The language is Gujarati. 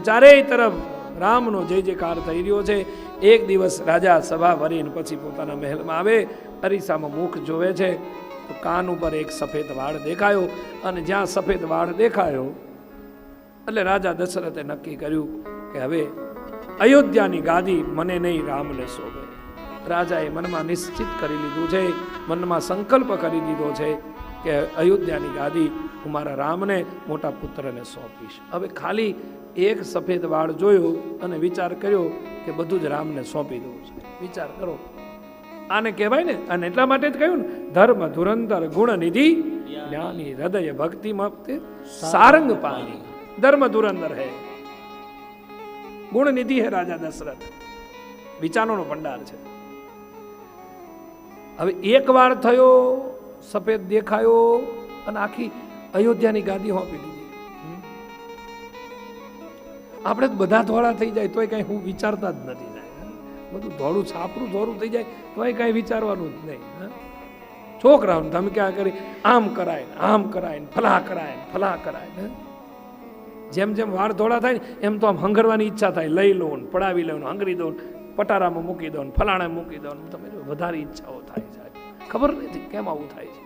ચારેય તરફ રામનો જય જયકાર થઈ રહ્યો છે. એક દિવસ રાજા સભા ભરીને પછી પોતાના મહેલમાં આવે, અરીસામાં મુખ જોવે છે તો કાન ઉપર એક સફેદ વાળ દેખાયો, અને જ્યાં સફેદ વાળ દેખાયો એટલે રાજા દશરથે નક્કી કર્યું કે હવે અયોધ્યાની ગાદી મને નહીં, રામને શોભે. રાજાએ મનમાં નિશ્ચિત કરી લીધું છે, મનમાં સંકલ્પ કરી દીધો છે કે અયોધ્યાની ગાદી હું મારા રામને, મોટા પુત્રને સોંપીશ. હવે ખાલી એક સફેદ વાળ જોયો અને વિચાર કર્યો કે બધું જ રામને સોંપી દઉં છે. વિચાર કરો, આને કહેવાય ને, અને એટલા માટે જ કહ્યું ને, ધર્મ ધુરંધર ગુણ નિધિ જ્ઞાની હૃદય ભક્તિ મત સારંગ પાણી. ધર્મ ધુરંધર હે, ગુણ નિધિ હે રાજા દશરથ, વિચારોનો ભંડાર છે. હવે એક વાર થયો, સફેદ દેખાયો અને આખી અયોધ્યાની ગાદી સોંપી દીધી. આપણે બધા ધોળા થઈ જાય તોય કઈ હું વિચારતા જ નથી. બધું ધોળું છાપરું ધોળું થઈ જાય તોય કઈ વિચારવાનું જ નહીં. છોકરાઓને તમે ક્યાં કરી આમ કરાય, આમ કરાય, ફલા કરાય, ફલા કરાય. જેમ જેમ વાળ ધોળા થાય ને એમ તો આમ હંગરવાની ઈચ્છા થાય, લઈ લો ને પડાવી લો ને હંગરી દો ને પટારામાં મૂકી દો ને ફલાણે મૂકી દો ને, તમે વધારે ઈચ્છાઓ થાય છે. ખબર નથી કેમ આવું થાય છે.